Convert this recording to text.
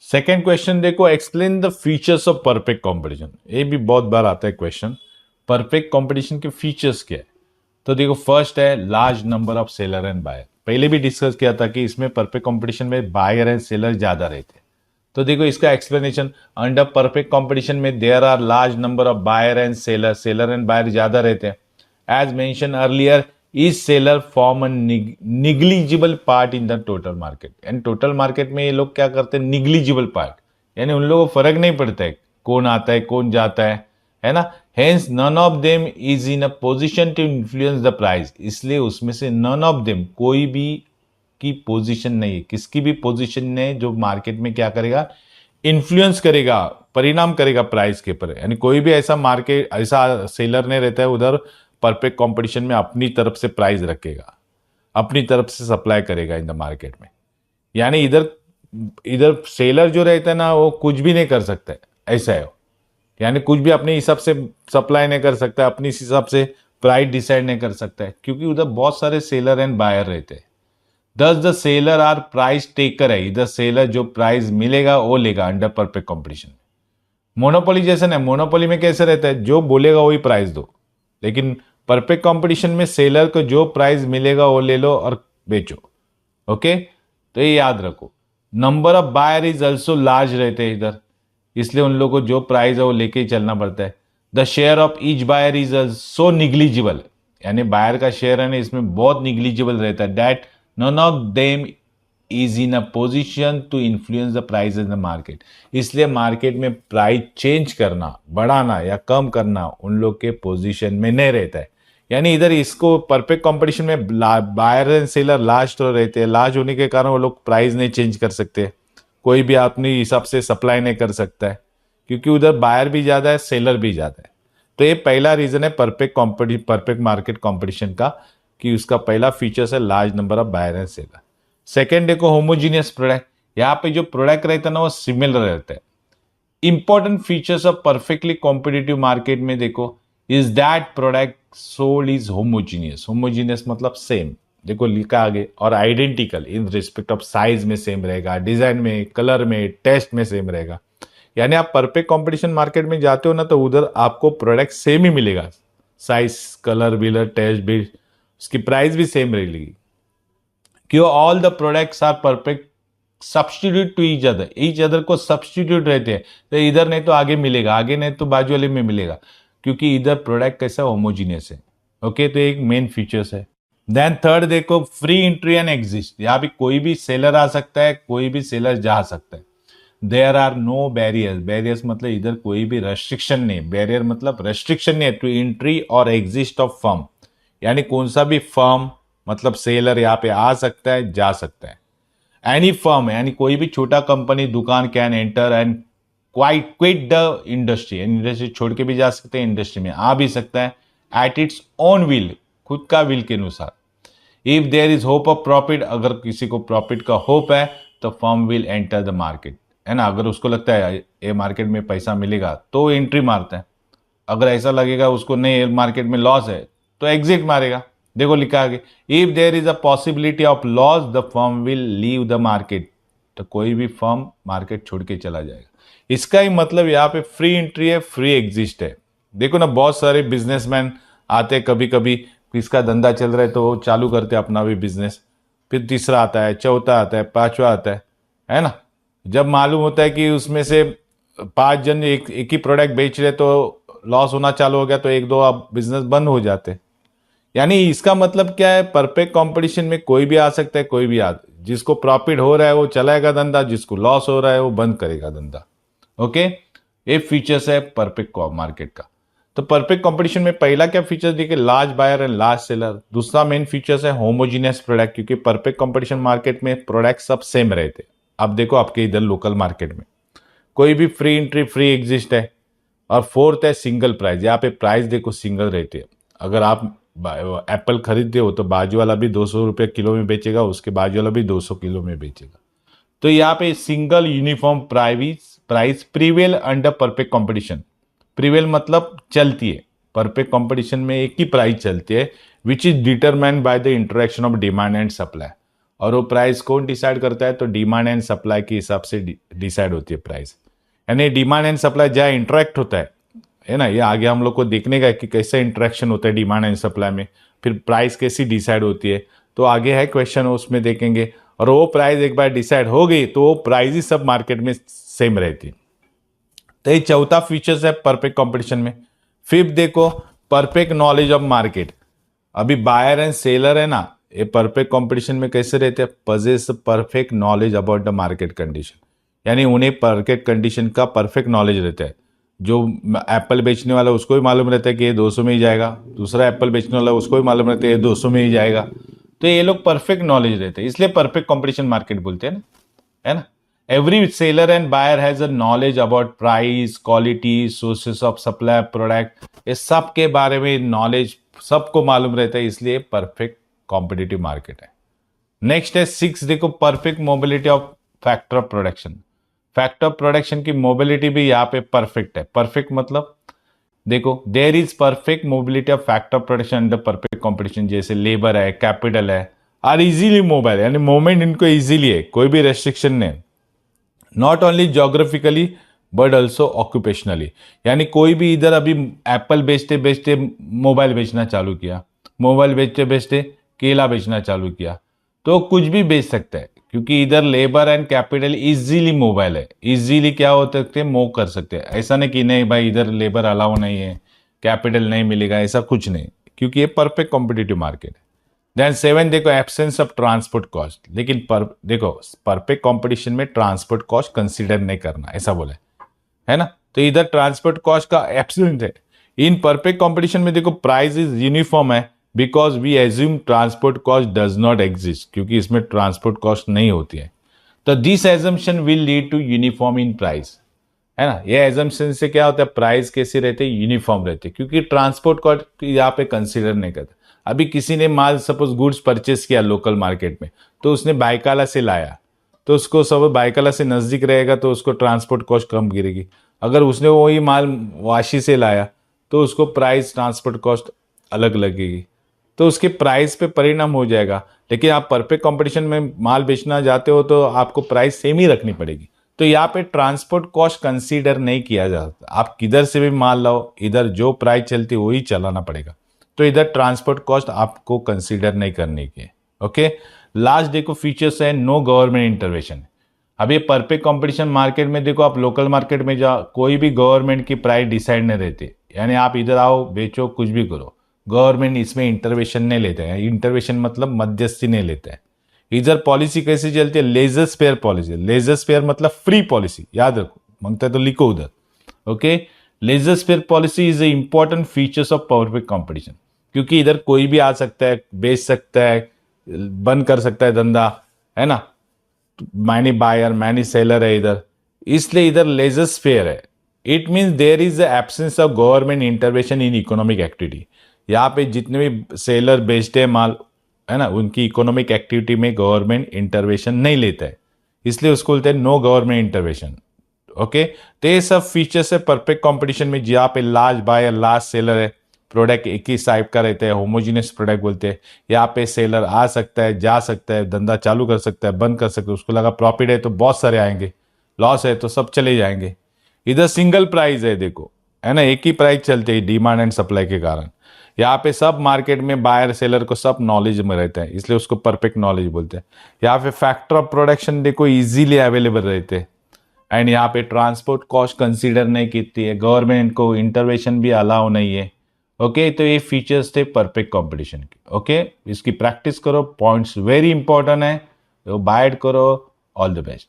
Second question देखो, explain the features of perfect competition. ये भी बहुत बार आता है क्वेश्चन, परफेक्ट कंपटीशन के फीचर्स क्या है। तो देखो, फर्स्ट है large number of seller and buyer. पहले भी डिस्कस किया था कि इसमें परफेक्ट कंपटीशन में बायर एंड सेलर ज्यादा रहते हैं। तो देखो इसका एक्सप्लेनेशन, अंडर परफेक्ट कंपटीशन में there are large number of buyer and seller, seller and buyer ज्यादा रहते हैं। As mention earlier, each seller form a negligible part in the total market. And total market में ये लोग क्या करते हैं, निग्लिजिबल पार्ट, यानी उन लोगों को फर्क नहीं पड़ता है कौन आता है कौन जाता है ना। Hence none of them is in a position to influence the price. इसलिए उसमें से नन ऑफ देम, कोई भी की पोजीशन नहीं है, किसकी भी पोजीशन नहीं जो मार्केट में क्या करेगा, इन्फ्लुएंस करेगा, परिणाम करेगा प्राइस के ऊपर। यानी कोई भी ऐसा मार्केट, ऐसा सेलर नहीं रहता है उधर परफेक्ट कंपटीशन में अपनी तरफ से प्राइस रखेगा, अपनी तरफ से सप्लाई करेगा इन द मार्केट में। यानी इधर इधर सेलर जो रहता है ना, वो कुछ भी नहीं कर सकता है, ऐसा है। यानी कुछ भी अपने हिसाब से सप्लाई नहीं कर सकता, अपनी हिसाब से प्राइस डिसाइड नहीं कर सकता है, क्योंकि उधर बहुत सारे सेलर एंड बायर रहते हैं। Thus the seller are price taker है, इधर सेलर जो प्राइस मिलेगा वो लेगा अंडर परफेक्ट कंपटीशन। मोनोपोली जैसे ना, मोनोपोली में कैसे रहता है, जो बोलेगा वही प्राइस दो, लेकिन परफेक्ट कंपटीशन में सेलर को जो प्राइस मिलेगा वो ले लो और बेचो। ओके, तो ये याद रखो। Number of buyer is also large रहते हैं इधर, इसलिए उन लोगों को जो प्राइस है वो लेके ही चलना पड़ता है। The share of each buyer is so negligible, यानी बायर का शेयर है ना इसमें बहुत निग्लिजिबल रहता है। That none of them is in a position to influence the price in the market. इसलिए मार्केट में प्राइस चेंज करना, बढ़ाना या कम करना उन लोग के पोजीशन में नहीं रहता है। यानी इधर इसको परफेक्ट कंपटीशन में बायर एंड सेलर लार्ज तो रहते हैं, लार्ज होने के कारण वो लोग प्राइस नहीं चेंज कर सकते, कोई भी अपने हिसाब से सप्लाई नहीं कर सकता है, क्योंकि उधर बायर भी ज्यादा है सेलर भी ज्यादा है। तो ये पहला रीजन है परफेक्ट मार्केट कंपटीशन का, कि उसका पहला फीचर्स है large number of buyer and seller. Second देखो, होमोजीनियस प्रोडक्ट। यहाँ पे जो प्रोडक्ट रहता है ना वो सिमिलर रहता है। Important features of perfectly competitive market में देखो, is that product sold is homogeneous. Homogeneous मतलब सेम, देखो लिखा आगे, और identical in respect of size में सेम रहेगा, डिजाइन में, कलर में, टेस्ट में सेम रहेगा। यानी आप परफेक्ट कंपटीशन मार्केट में जाते हो ना तो उधर आपको प्रोडक्ट सेम ही मिलेगा, साइज, कलर, बिलर, टेस्ट भी, उसकी प्राइस भी सेम रहेगी। क्यों, all the products are perfect substitute to each other को सब्सटीट्यूट रहते हैं। तो इधर नहीं तो आगे मिलेगा, आगे नहीं तो बाजू वाले में मिलेगा, क्योंकि इधर प्रोडक्ट कैसा होमोजीनियस है। ओके, तो एक मेन फीचर्स है। देन थर्ड देखो, फ्री एंट्री एंड एग्जिस्ट। यहाँ भी कोई भी सेलर आ सकता है, कोई भी सेलर जा सकता है। There are no barriers. Barriers मतलब इधर कोई भी रेस्ट्रिक्शन नहीं, बैरियर मतलब रेस्ट्रिक्शन नहीं है टू एंट्री और एग्जिस्ट ऑफ फर्म। यानी कौन सा भी फर्म मतलब सेलर यहाँ पे आ सकता है, जा सकता है। एनी फर्म, यानी कोई भी छोटा कंपनी दुकान can enter and quit the industry. Industry छोड़ के भी जा सकते हैं, इंडस्ट्री में आ भी सकता है एट इट्स ओन विल, खुद का विल के अनुसार। If there is hope of profit, अगर किसी को प्रॉफिट का होप है तो firm will enter the market, है ना। अगर उसको लगता है ये मार्केट में पैसा मिलेगा तो एंट्री मारता है, अगर ऐसा लगेगा उसको नहीं मार्केट में लॉस है तो एग्जिट मारेगा। देखो लिखा आगे, if there is a possibility of loss the firm will leave the market. तो कोई भी फर्म मार्केट छोड़ के चला जाएगा। इसका ही मतलब यहाँ पे फ्री एंट्री है, फ्री एग्जिस्ट है। देखो ना, बहुत सारे बिजनेसमैन आते, कभी कभी किसका धंधा चल रहा है तो वो चालू करते अपना भी बिजनेस, फिर तीसरा आता है, चौथा आता है, पांचवा आता है ना। जब मालूम होता है कि उसमें से 5 जन एक ही प्रोडक्ट बेच रहे तो लॉस होना चालू हो गया, तो 1-2 अब बिजनेस बंद हो जाते। यानी इसका मतलब क्या है, परफेक्ट कंपटीशन में कोई भी आ सकता है, कोई भी जिसको प्रॉफिट हो रहा है वो चलाएगा धंधा, जिसको लॉस हो रहा है वो बंद करेगा धंधा। ओके, ये फीचर्स है परफेक्ट मार्केट का। तो परफेक्ट कंपटीशन में पहला क्या फीचर देखिए, large buyer and large seller. दूसरा मेन फीचर्स है होमोजीनियस प्रोडक्ट, क्योंकि परफेक्ट कंपटीशन मार्केट में प्रोडक्ट सब सेम रहते। अब देखो आपके इधर लोकल मार्केट में कोई भी फ्री एंट्री, फ्री एग्जिस्ट है। और फोर्थ है सिंगल प्राइस। यहाँ पे प्राइस देखो सिंगल रहती है। अगर आप एप्पल खरीदते हो तो बाजू वाला भी 200 रुपये किलो में बेचेगा, उसके बाजू वाला भी 200 किलो में बेचेगा। तो यहाँ पे single uniform price prevail under perfect competition. Prevail मतलब चलती है, परफेक्ट कंपटीशन में एक ही प्राइस चलती है, which is determined by the interaction of demand and supply. और वो प्राइस कौन डिसाइड करता है? तो डिमांड एंड सप्लाई के हिसाब से डिसाइड होती है प्राइस। यानी डिमांड एंड सप्लाई जहाँ इंटरेक्ट होता है ना, ये आगे हम लोग को देखने का कि कैसे इंटरेक्शन होता है डिमांड एंड सप्लाई में, फिर प्राइस कैसी डिसाइड होती है, तो आगे है क्वेश्चन उसमें देखेंगे। और वो प्राइस एक बार डिसाइड हो गई तो वो प्राइस ही सब मार्केट में सेम रहती है। तो ये चौथा फीचर्स है परफेक्ट कंपटीशन में। फिफ्थ देखो, परफेक्ट नॉलेज ऑफ मार्केट। अभी बायर एंड सेलर है ना, ये परफेक्ट कंपटीशन में कैसे रहते हैं? Possess perfect knowledge about the market condition, यानी उन्हें मार्केट कंडीशन का परफेक्ट नॉलेज रहता है। जो एप्पल बेचने वाला उसको भी मालूम रहता है कि ये 200 में ही जाएगा, दूसरा एप्पल बेचने वाला उसको भी मालूम रहता है ये 200 में ही जाएगा। तो ये लोग परफेक्ट नॉलेज रहते हैं, इसलिए परफेक्ट कंपटीशन मार्केट बोलते हैं ना, है ना। Every seller and buyer has a knowledge about price, quality, sources of supply, product, ये सब के बारे में नॉलेज सबको मालूम रहता है, इसलिए परफेक्ट कॉम्पिटिटिव मार्केट है। नेक्स्ट है 6, देखो perfect mobility of factor of production. Factor of production की मोबिलिटी भी यहाँ पे परफेक्ट है। परफेक्ट मतलब देखो, there is perfect mobility of factor of production under perfect competition. जैसे लेबर है, कैपिटल है, आर इजीली मोबाइल, यानी मूवमेंट इनको इजीली है, कोई भी रेस्ट्रिक्शन नहीं। Not only geographically but also occupationally, यानी कोई भी इधर अभी एप्पल बेचते बेचते मोबाइल बेचना चालू किया, मोबाइल बेचते बेचते केला बेचना चालू किया, तो कुछ भी बेच सकता है, क्योंकि इधर labour and capital easily mobile है, इजीली क्या हो सकते हैं, मूव कर सकते हैं। ऐसा नहीं कि नहीं भाई इधर लेबर अलाउ नहीं है, कैपिटल नहीं मिलेगा, ऐसा कुछ नहीं, क्योंकि ये परफेक्ट कॉम्पिटिटिव मार्केट है। देन 7 देखो, एब्सेंस ऑफ ट्रांसपोर्ट कॉस्ट। लेकिन देखो परफेक्ट कंपटीशन में ट्रांसपोर्ट कॉस्ट कंसीडर नहीं करना, ऐसा बोला है ना। तो इधर ट्रांसपोर्ट कॉस्ट का एब्सेंट है। इन परफेक्ट कंपटीशन में देखो प्राइस इज यूनिफॉर्म है, because we assume transport cost does not exist, क्योंकि इसमें ट्रांसपोर्ट कॉस्ट नहीं होती है। तो this assumption will lead to uniform in price, है ना। ये एजम्पशन से क्या होता है, प्राइस कैसे रहते हैं, यूनिफॉर्म रहते हैं, क्योंकि ट्रांसपोर्ट कॉस्ट यहाँ पे कंसीडर नहीं करते। अभी किसी ने माल सपोज गुड्स परचेस किया लोकल मार्केट में, तो उसने बाइकाला से लाया, तो उसको सब बाइकाला से नजदीक रहेगा तो उसको ट्रांसपोर्ट कॉस्ट कम गिरेगी। अगर उसने वही माल वाशी से लाया तो उसको प्राइस ट्रांसपोर्ट कॉस्ट अलग लगेगी, तो उसके प्राइस पे परिणाम हो जाएगा। लेकिन आप परफेक्ट कंपटीशन में माल बेचना जाते हो तो आपको प्राइस सेम ही रखनी पड़ेगी। तो यहाँ पे ट्रांसपोर्ट कॉस्ट कंसीडर नहीं किया जाता, आप किधर से भी माल लाओ, इधर जो प्राइस चलती है वही चलाना पड़ेगा, तो इधर ट्रांसपोर्ट कॉस्ट आपको कंसीडर नहीं करने की। ओके, लास्ट देखो फीचर्स है, नो गवर्नमेंट इंटरवेंशन। अब ये परफेक्ट कंपटीशन मार्केट में देखो, आप लोकल मार्केट में जाओ, कोई भी गवर्नमेंट की प्राइस डिसाइड नहीं रहती, यानी आप इधर आओ बेचो कुछ भी करो, गवर्नमेंट इसमें इंटरवेंशन नहीं लेते हैं। इंटरवेंशन मतलब मध्यस्थी नहीं लेते हैं। इधर पॉलिसी कैसी चलती है, laissez faire policy. Laissez faire मतलब फ्री पॉलिसी, याद रखो, मांगता है तो लिखो उधर। Okay, laissez faire policy is a important features of perfect competition, क्योंकि इधर कोई भी आ सकता है, बेच सकता है, बंद कर सकता है धंधा, है ना। मैनी बायर मैनी सेलर है इधर, इसलिए इधर लेजर स्पेयर है। It means there is absence of government intervention in economic activity. यहाँ पे जितने भी सेलर बेचते हैं माल, है ना, उनकी इकोनॉमिक एक्टिविटी में गवर्नमेंट इंटरवेंशन नहीं लेता है, इसलिए उसको बोलते हैं नो गवर्नमेंट इंटरवेंशन। ओके, तो ये सब फीचर्स है परफेक्ट कंपटीशन में, जहाँ पे लार्ज बायर लार्ज सेलर है, प्रोडक्ट एक ही टाइप का रहता है, होमोजीनियस प्रोडक्ट बोलते हैं। यहाँ पे सेलर आ सकता है, जा सकता है, धंधा चालू कर सकता है, बंद कर सकता है, उसको लगा प्रॉफिट है तो बहुत सारे आएंगे, लॉस है तो सब चले जाएंगे। इधर सिंगल प्राइस है देखो, है ना, एक ही प्राइस चलते है डिमांड एंड सप्लाई के कारण। यहाँ पे सब मार्केट में बायर सेलर को सब नॉलेज में रहता है, इसलिए उसको परफेक्ट नॉलेज बोलते हैं। यहाँ पे फैक्टर ऑफ प्रोडक्शन देखो इजीली अवेलेबल रहते हैं, एंड यहाँ पे ट्रांसपोर्ट कॉस्ट कंसीडर नहीं की है, गवर्नमेंट को इंटरवेंशन भी अलाउ नहीं है। ओके, तो ये फीचर्स थे परफेक्ट कंपटीशन के। ओके, इसकी प्रैक्टिस करो, पॉइंट्स वेरी इंपॉर्टेंट है, तो बाय करो। All the best.